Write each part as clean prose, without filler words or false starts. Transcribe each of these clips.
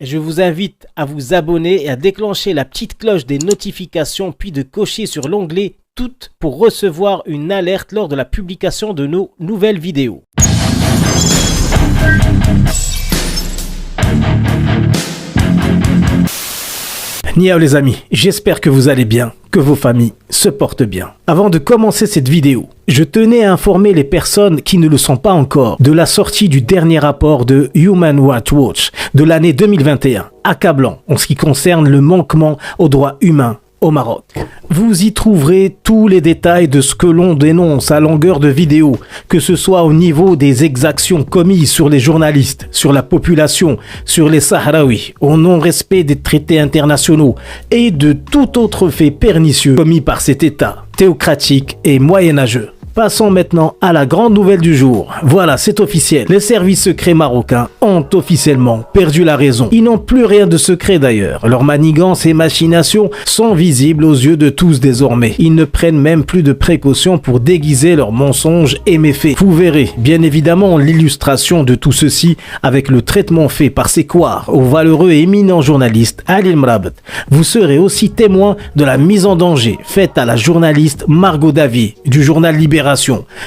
Je vous invite à vous abonner et à déclencher la petite cloche des notifications puis de cocher sur l'onglet Toutes pour recevoir une alerte lors de la publication de nos nouvelles vidéos. Niao les amis, j'espère que vous allez bien, que vos familles se portent bien. Avant de commencer cette vidéo, je tenais à informer les personnes qui ne le sont pas encore de la sortie du dernier rapport de Human Rights Watch de l'année 2021, accablant en ce qui concerne le manquement aux droits humains au Maroc. Vous y trouverez tous les détails de ce que l'on dénonce à longueur de vidéo, que ce soit au niveau des exactions commises sur les journalistes, sur la population, sur les Sahraouis, au non-respect des traités internationaux et de tout autre fait pernicieux commis par cet État théocratique et moyenâgeux. Passons maintenant à la grande nouvelle du jour. Voilà, c'est officiel. Les services secrets marocains ont officiellement perdu la raison. Ils n'ont plus rien de secret d'ailleurs. Leurs manigances et machinations sont visibles aux yeux de tous désormais. Ils ne prennent même plus de précautions pour déguiser leurs mensonges et méfaits. Vous verrez bien évidemment l'illustration de tout ceci avec le traitement fait par ses couards au valeureux et éminent journaliste Ali Mrabat. Vous serez aussi témoin de la mise en danger faite à la journaliste Margot Davy du journal Libération,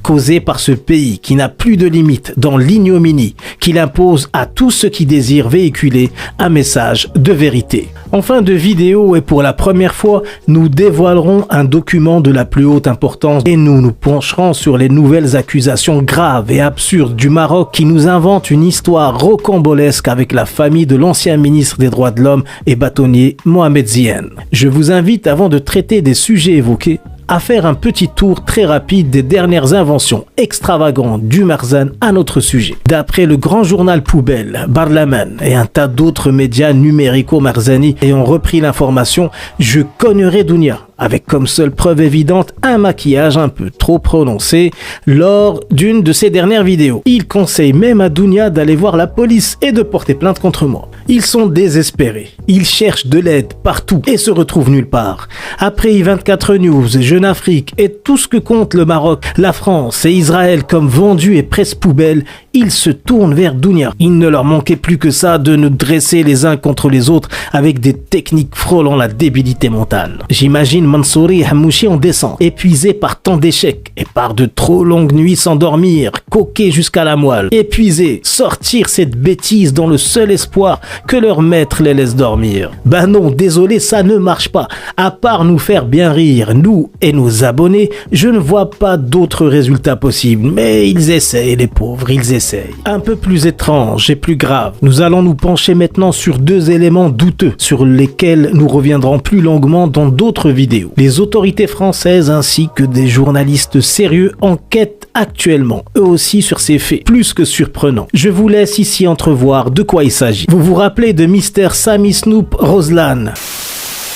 causée par ce pays qui n'a plus de limite dans l'ignominie qu'il impose à tous ceux qui désirent véhiculer un message de vérité. En fin de vidéo et pour la première fois, nous dévoilerons un document de la plus haute importance et nous nous pencherons sur les nouvelles accusations graves et absurdes du Maroc qui nous invente une histoire rocambolesque avec la famille de l'ancien ministre des Droits de l'Homme et bâtonnier Mohamed Ziane. Je vous invite, avant de traiter des sujets évoqués, à faire un petit tour très rapide des dernières inventions extravagantes du Marzan à notre sujet. D'après le grand journal poubelle, Barlaman et un tas d'autres médias numérico-marzani ayant repris l'information, je cognerai Dounia, avec comme seule preuve évidente un maquillage un peu trop prononcé lors d'une de ses dernières vidéos. Il conseille même à Dounia d'aller voir la police et de porter plainte contre moi. Ils sont désespérés, ils cherchent de l'aide partout et se retrouvent nulle part. Après I24 News, Jeune Afrique et tout ce que compte le Maroc, la France et Israël comme vendus et presse poubelle, ils se tournent vers Dounia. Il ne leur manquait plus que ça de nous dresser les uns contre les autres avec des techniques frôlant la débilité mentale. J'imagine Mansouri et Hamouchi en descente, épuisés par tant d'échecs et par de trop longues nuits sans dormir, coqués jusqu'à la moelle, épuisés, sortir cette bêtise dans le seul espoir que leur maître les laisse dormir. Ben non, désolé, ça ne marche pas. À part nous faire bien rire, nous et nos abonnés, je ne vois pas d'autres résultats possibles. Mais ils essayent, les pauvres, ils essayent. Un peu plus étrange et plus grave, nous allons nous pencher maintenant sur deux éléments douteux sur lesquels nous reviendrons plus longuement dans d'autres vidéos. Les autorités françaises ainsi que des journalistes sérieux enquêtent actuellement, eux aussi, sur ces faits, plus que surprenants. Je vous laisse ici entrevoir de quoi il s'agit. Vous vous rappelez de Mr. Sammy Snoop Roslan?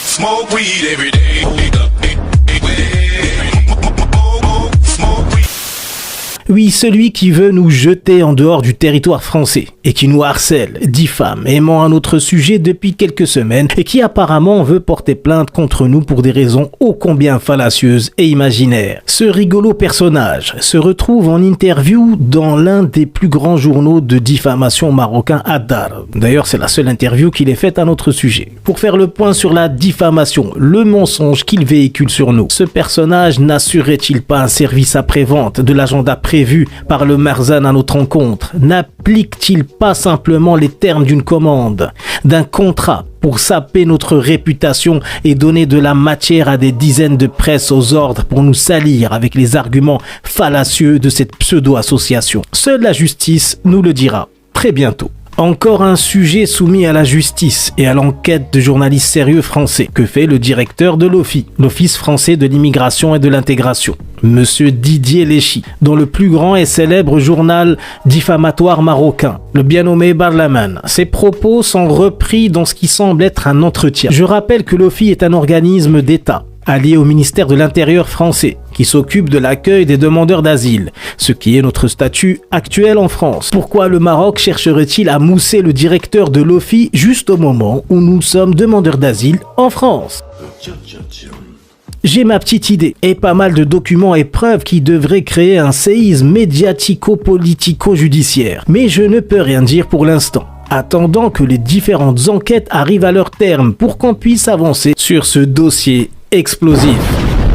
Smoke weed every day. Oui, celui qui veut nous jeter en dehors du territoire français et qui nous harcèle, diffame, aimant un autre sujet depuis quelques semaines et qui apparemment veut porter plainte contre nous pour des raisons ô combien fallacieuses et imaginaires. Ce rigolo personnage se retrouve en interview dans l'un des plus grands journaux de diffamation marocain, Haddar. D'ailleurs, c'est la seule interview qu'il ait faite à notre sujet. Pour faire le point sur la diffamation, le mensonge qu'il véhicule sur nous, ce personnage n'assurait-il pas un service après-vente de l'agenda prévu par le Marzan à notre rencontre? N'applique-t-il pas simplement les termes d'une commande, d'un contrat pour saper notre réputation et donner de la matière à des dizaines de presses aux ordres pour nous salir avec les arguments fallacieux de cette pseudo-association? Seule la justice nous le dira très bientôt. Encore un sujet soumis à la justice et à l'enquête de journalistes sérieux français. Que fait le directeur de l'OFI, l'Office français de l'immigration et de l'intégration, Monsieur Didier Léchy, dans le plus grand et célèbre journal diffamatoire marocain, le bien nommé Barlaman. Ses propos sont repris dans ce qui semble être un entretien. Je rappelle que l'OFI est un organisme d'État allié au ministère de l'Intérieur français, qui s'occupe de l'accueil des demandeurs d'asile, ce qui est notre statut actuel en France. Pourquoi le Maroc chercherait-il à mousser le directeur de l'OFI juste au moment où nous sommes demandeurs d'asile en France? J'ai ma petite idée et pas mal de documents et preuves qui devraient créer un séisme médiatico-politico-judiciaire. Mais je ne peux rien dire pour l'instant. attendant que les différentes enquêtes arrivent à leur terme pour qu'on puisse avancer sur ce dossier explosif.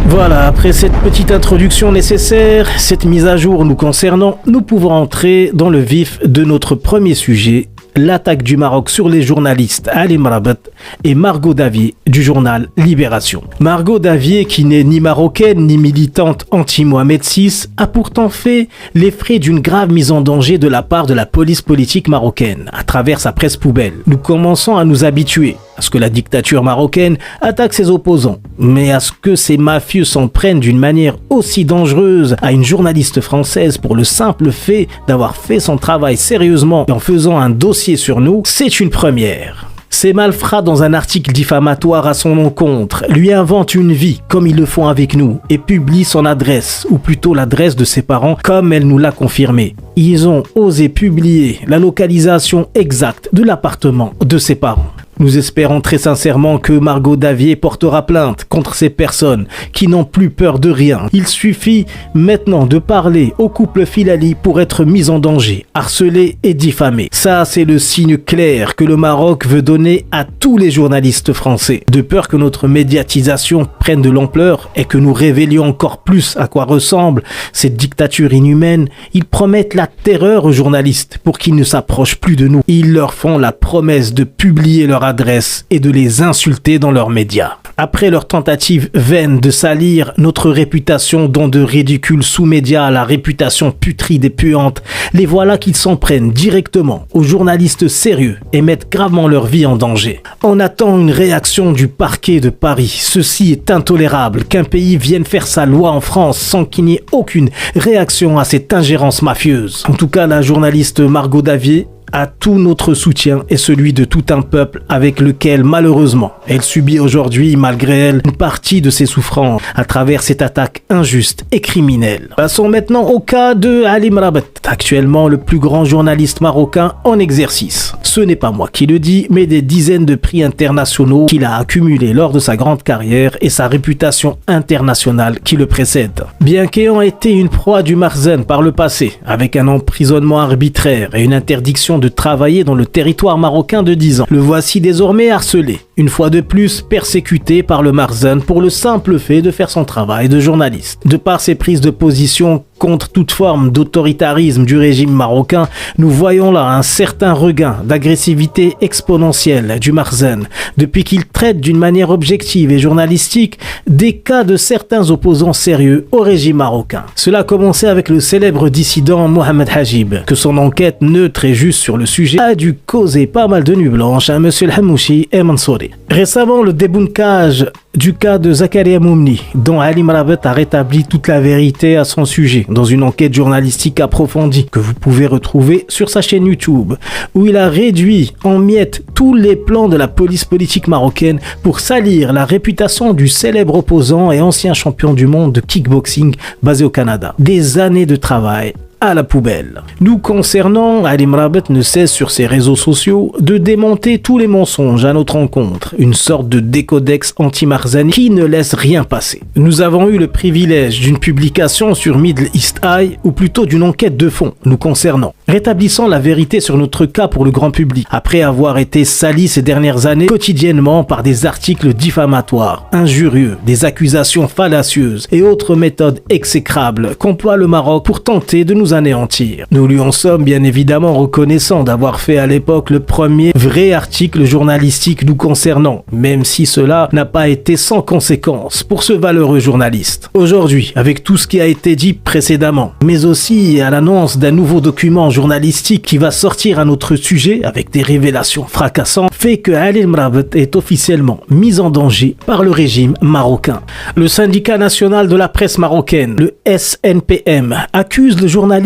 Voilà, après cette petite introduction nécessaire, cette mise à jour nous concernant, nous pouvons entrer dans le vif de notre premier sujet, l'attaque du Maroc sur les journalistes Ali Mrabat et Margot Davier du journal Libération. Margot Davier, qui n'est ni marocaine ni militante anti-Mohamed VI, a pourtant fait les frais d'une grave mise en danger de la part de la police politique marocaine à travers sa presse poubelle. Nous commençons à nous habituer à ce que la dictature marocaine attaque ses opposants, mais à ce que ces mafieux s'en prennent d'une manière aussi dangereuse à une journaliste française pour le simple fait d'avoir fait son travail sérieusement et en faisant un dossier sur nous, c'est une première. Ces malfrats, dans un article diffamatoire à son encontre, lui inventent une vie comme ils le font avec nous et publient son adresse, ou plutôt l'adresse de ses parents comme elle nous l'a confirmé. Ils ont osé publier la localisation exacte de l'appartement de ses parents. Nous espérons très sincèrement que Margot Davier portera plainte contre ces personnes qui n'ont plus peur de rien. Il suffit maintenant de parler au couple Filali pour être mis en danger, harcelé et diffamé. Ça, c'est le signe clair que le Maroc veut donner à tous les journalistes français. De peur que notre médiatisation prenne de l'ampleur et que nous révélions encore plus à quoi ressemble cette dictature inhumaine, ils promettent la terreur aux journalistes pour qu'ils ne s'approchent plus de nous. Ils leur font la promesse de publier leur adresse et de les insulter dans leurs médias. Après leur tentative vaine de salir notre réputation dans de ridicules sous-médias à la réputation putride et puante, les voilà qu'ils s'en prennent directement aux journalistes sérieux et mettent gravement leur vie en danger. On attend une réaction du parquet de Paris. Ceci est intolérable qu'un pays vienne faire sa loi en France sans qu'il n'y ait aucune réaction à cette ingérence mafieuse. En tout cas, la journaliste Margot Davier a tout notre soutien et celui de tout un peuple avec lequel, malheureusement, elle subit aujourd'hui, malgré elle, une partie de ses souffrances à travers cette attaque injuste et criminelle. Passons maintenant au cas de Ali Mrabat, actuellement le plus grand journaliste marocain en exercice. Ce n'est pas moi qui le dis, mais des dizaines de prix internationaux qu'il a accumulés lors de sa grande carrière et sa réputation internationale qui le précède. Bien qu'ayant été une proie du Marzen par le passé, avec un emprisonnement arbitraire et une interdiction de travailler dans le territoire marocain de 10 ans. Le voici désormais harcelé, une fois de plus persécuté par le Marzen pour le simple fait de faire son travail de journaliste. De par ses prises de position contre toute forme d'autoritarisme du régime marocain, nous voyons là un certain regain d'agressivité exponentielle du Marzen, depuis qu'il traite d'une manière objective et journalistique des cas de certains opposants sérieux au régime marocain. Cela a commencé avec le célèbre dissident Mohamed Hajib, que son enquête neutre et juste sur le sujet a dû causer pas mal de nuits blanches à monsieur Hamouchi et Mansouri. Récemment, le débunkage du cas de Zakaria Moumni, dont Ali Mrabat a rétabli toute la vérité à son sujet dans une enquête journalistique approfondie que vous pouvez retrouver sur sa chaîne YouTube, où il a réduit en miettes tous les plans de la police politique marocaine pour salir la réputation du célèbre opposant et ancien champion du monde de kickboxing basé au Canada. Des années de travail à la poubelle. Nous concernant, Ali Mrabat ne cesse sur ses réseaux sociaux de démonter tous les mensonges à notre encontre, une sorte de décodex anti-Marzani qui ne laisse rien passer. Nous avons eu le privilège d'une publication sur Middle East Eye, ou plutôt d'une enquête de fond nous concernant, rétablissant la vérité sur notre cas pour le grand public, après avoir été sali ces dernières années quotidiennement par des articles diffamatoires, injurieux, des accusations fallacieuses et autres méthodes exécrables qu'emploie le Maroc pour tenter de nous anéantir. Nous lui en sommes bien évidemment reconnaissants d'avoir fait à l'époque le premier vrai article journalistique nous concernant, même si cela n'a pas été sans conséquence pour ce valeureux journaliste. Aujourd'hui, avec tout ce qui a été dit précédemment, mais aussi à l'annonce d'un nouveau document journalistique qui va sortir à notre sujet avec des révélations fracassantes, fait que Ali Mrabat est officiellement mis en danger par le régime marocain. Le syndicat national de la presse marocaine, le SNPM, accuse le journaliste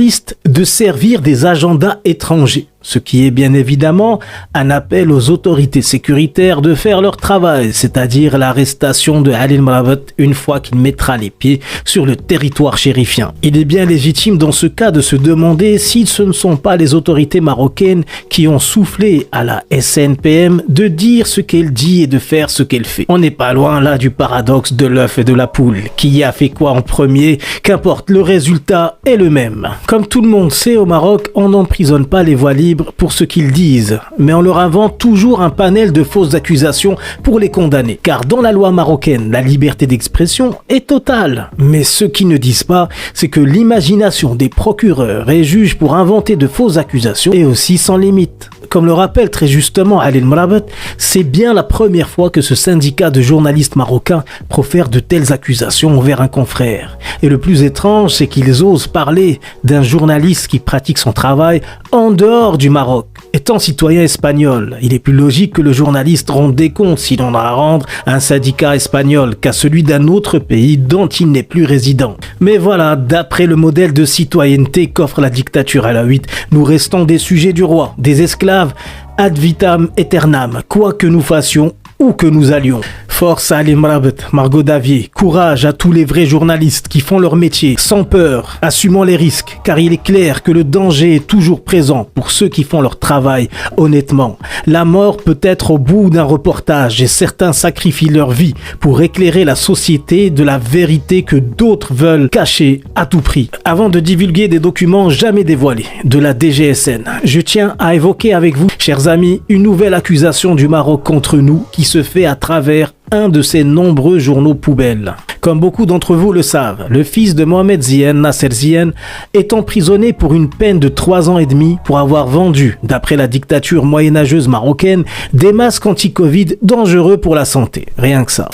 de servir des agendas étrangers, ce qui est bien évidemment un appel aux autorités sécuritaires de faire leur travail, c'est-à-dire l'arrestation de Ali Mrabat une fois qu'il mettra les pieds sur le territoire chérifien. Il est bien légitime dans ce cas de se demander si ce ne sont pas les autorités marocaines qui ont soufflé à la SNPM de dire ce qu'elle dit et de faire ce qu'elle fait. On n'est pas loin là du paradoxe de l'œuf et de la poule. Qui a fait quoi en premier? Qu'importe, le résultat est le même. Comme tout le monde sait, au Maroc, on n'emprisonne pas les voiliers libres pour ce qu'ils disent, mais on leur invente toujours un panel de fausses accusations pour les condamner. Car dans la loi marocaine, la liberté d'expression est totale. Mais ce qu'ils ne disent pas, c'est que l'imagination des procureurs et juges pour inventer de fausses accusations est aussi sans limite. Comme le rappelle très justement Ali Mrabat, c'est bien la première fois que ce syndicat de journalistes marocains profère de telles accusations envers un confrère. Et le plus étrange, c'est qu'ils osent parler d'un journaliste qui pratique son travail en dehors du Maroc. Étant citoyen espagnol, il est plus logique que le journaliste rende des comptes s'il en a à rendre à un syndicat espagnol qu'à celui d'un autre pays dont il n'est plus résident. Mais voilà, d'après le modèle de citoyenneté qu'offre la dictature alawite, nous restons des sujets du roi, des esclaves, ad vitam aeternam, quoi que nous fassions, où que nous allions. Force à Ali Mrabat, Margot Davier, courage à tous les vrais journalistes qui font leur métier, sans peur, assumant les risques, car il est clair que le danger est toujours présent pour ceux qui font leur travail honnêtement. La mort peut être au bout d'un reportage et certains sacrifient leur vie pour éclairer la société de la vérité que d'autres veulent cacher à tout prix. Avant de divulguer des documents jamais dévoilés de la DGSN, je tiens à évoquer avec vous, chers amis, une nouvelle accusation du Maroc contre nous qui se fait à travers un de ces nombreux journaux poubelles. Comme beaucoup d'entre vous le savent, le fils de Mohamed Zihen, Nasser Zihen, est emprisonné pour une peine de 3 ans et demi pour avoir vendu, d'après la dictature moyenâgeuse marocaine, des masques anti-Covid dangereux pour la santé. Rien que ça.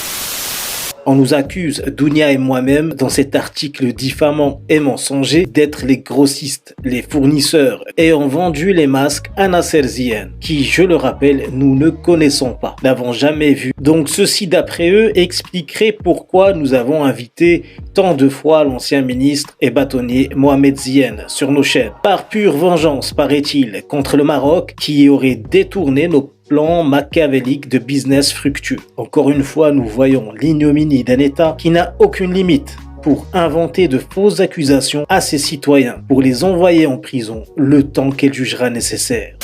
On nous accuse, Dounia et moi-même, dans cet article diffamant et mensonger, d'être les grossistes, les fournisseurs ayant vendu les masques à Nasser Zihen, qui, je le rappelle, nous ne connaissons pas, n'avons jamais vu. Donc ceci, d'après eux, expliquerait pourquoi nous avons invité tant de fois l'ancien ministre et bâtonnier Mohamed Zihen sur nos chaînes. Par pure vengeance, paraît-il, contre le Maroc, qui aurait détourné nos plan machiavélique de business fructueux. Encore une fois, nous voyons l'ignominie d'un État qui n'a aucune limite pour inventer de fausses accusations à ses citoyens, pour les envoyer en prison le temps qu'elle jugera nécessaire.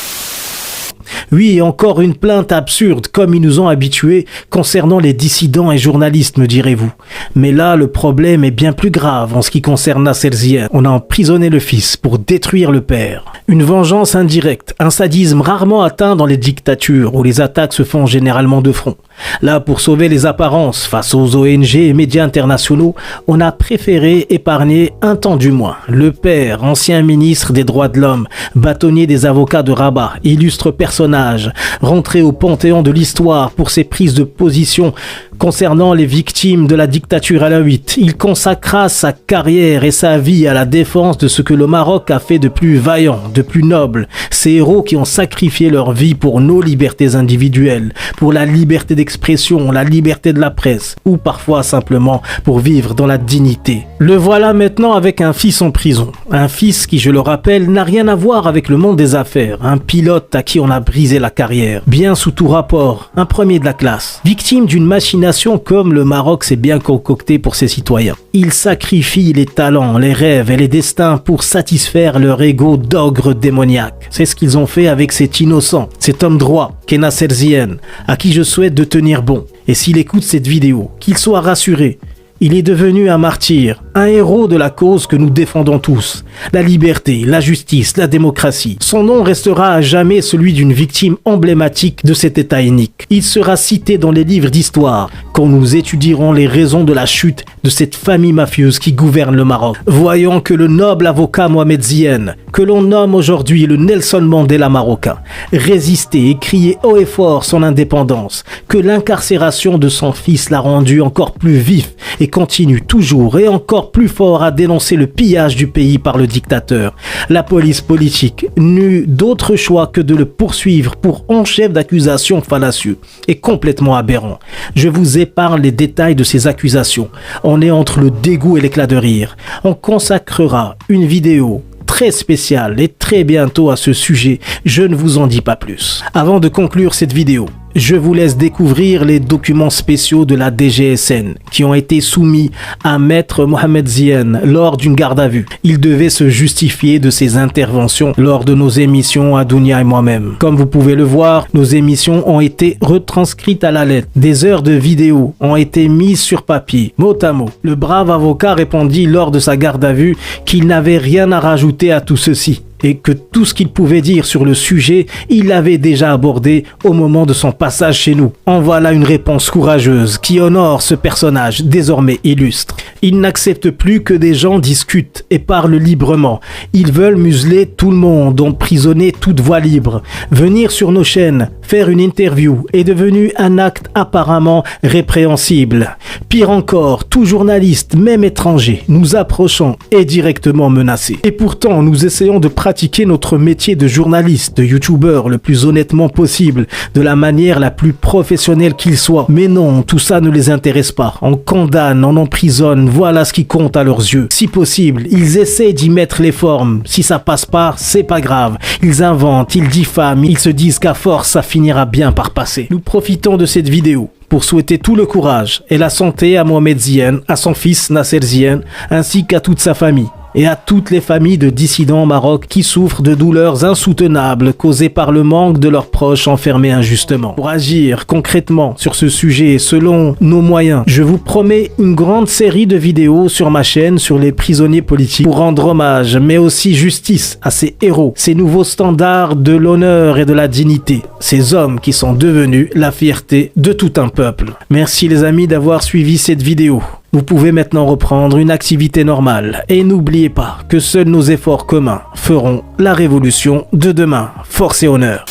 Oui, encore une plainte absurde, comme ils nous ont habitués, concernant les dissidents et journalistes, me direz-vous. Mais là, le problème est bien plus grave en ce qui concerne Nasser Zihen. On a emprisonné le fils pour détruire le père. Une vengeance indirecte, un sadisme rarement atteint dans les dictatures où les attaques se font généralement de front. Là, pour sauver les apparences face aux ONG et médias internationaux, on a préféré épargner un temps du moins le père, ancien ministre des droits de l'homme, bâtonnier des avocats de Rabat, illustre personnage, rentré au panthéon de l'histoire pour ses prises de position concernant les victimes de la dictature alawite. Il consacra sa carrière et sa vie à la défense de ce que le Maroc a fait de plus vaillant, de plus noble. Ces héros qui ont sacrifié leur vie pour nos libertés individuelles, pour la liberté d'expression, la liberté de la presse, ou parfois simplement pour vivre dans la dignité. Le voilà maintenant avec un fils en prison. Un fils qui, je le rappelle, n'a rien à voir avec le monde des affaires. Un pilote à qui on a brisé la carrière. Bien sous tout rapport, un premier de la classe. Victime d'une machination comme le Maroc s'est bien concocté pour ses citoyens. Ils sacrifient les talents, les rêves et les destins pour satisfaire leur ego d'ogre démoniaque. C'est ce qu'ils ont fait avec cet innocent, cet homme droit, qu'est Nasser Zihen, à qui je souhaite de tenir bon. Et s'il écoute cette vidéo, qu'il soit rassuré. Il est devenu un martyr, un héros de la cause que nous défendons tous. La liberté, la justice, la démocratie. Son nom restera à jamais celui d'une victime emblématique de cet État inique. Il sera cité dans les livres d'histoire quand nous étudierons les raisons de la chute de cette famille mafieuse qui gouverne le Maroc. Voyons que le noble avocat Mohamed Zihen, que l'on nomme aujourd'hui le Nelson Mandela marocain, résistait et criait haut et fort son indépendance, que l'incarcération de son fils l'a rendu encore plus vif et continue toujours et encore plus fort à dénoncer le pillage du pays par le dictateur. La police politique n'eut d'autre choix que de le poursuivre pour un chef d'accusation fallacieux et complètement aberrant. Je vous épargne les détails de ces accusations. On est entre le dégoût et l'éclat de rire. On consacrera une vidéo très spéciale et très bientôt à ce sujet. Je ne vous en dis pas plus. Avant de conclure cette vidéo, je vous laisse découvrir les documents spéciaux de la DGSN qui ont été soumis à Maître Mohamed Zihen lors d'une garde à vue. Il devait se justifier de ses interventions lors de nos émissions à Dounia et moi-même. Comme vous pouvez le voir, nos émissions ont été retranscrites à la lettre. Des heures de vidéos ont été mises sur papier, mot à mot. Le brave avocat répondit lors de sa garde à vue qu'il n'avait rien à rajouter à tout ceci. et que tout ce qu'il pouvait dire sur le sujet, il l'avait déjà abordé au moment de son passage chez nous. En voilà une réponse courageuse qui honore ce personnage désormais illustre. Il n'accepte plus que des gens discutent et parlent librement. Ils veulent museler tout le monde, emprisonner toute voix libre. Venir sur nos chaînes, faire une interview est devenu un acte apparemment répréhensible. Pire encore, tout journaliste, même étranger, nous approchant est directement menacé. Et pourtant, nous essayons de pratiquer notre métier de journaliste, de youtubeur le plus honnêtement possible, de la manière la plus professionnelle qu'il soit. Mais non, tout ça ne les intéresse pas. On condamne, on emprisonne, voilà ce qui compte à leurs yeux. Si possible, ils essaient d'y mettre les formes. Si ça passe pas, c'est pas grave. Ils inventent, ils diffament, ils se disent qu'à force, ça finira bien par passer. Nous profitons de cette vidéo pour souhaiter tout le courage et la santé à Mohamed Ziane, à son fils Nasser Ziane, ainsi qu'à toute sa famille. Et à toutes les familles de dissidents au Maroc qui souffrent de douleurs insoutenables causées par le manque de leurs proches enfermés injustement. Pour agir concrètement sur ce sujet selon nos moyens, je vous promets une grande série de vidéos sur ma chaîne sur les prisonniers politiques pour rendre hommage mais aussi justice à ces héros, ces nouveaux standards de l'honneur et de la dignité, ces hommes qui sont devenus la fierté de tout un peuple. Merci les amis d'avoir suivi cette vidéo. Vous pouvez maintenant reprendre une activité normale et n'oubliez pas que seuls nos efforts communs feront la révolution de demain. Force et honneur.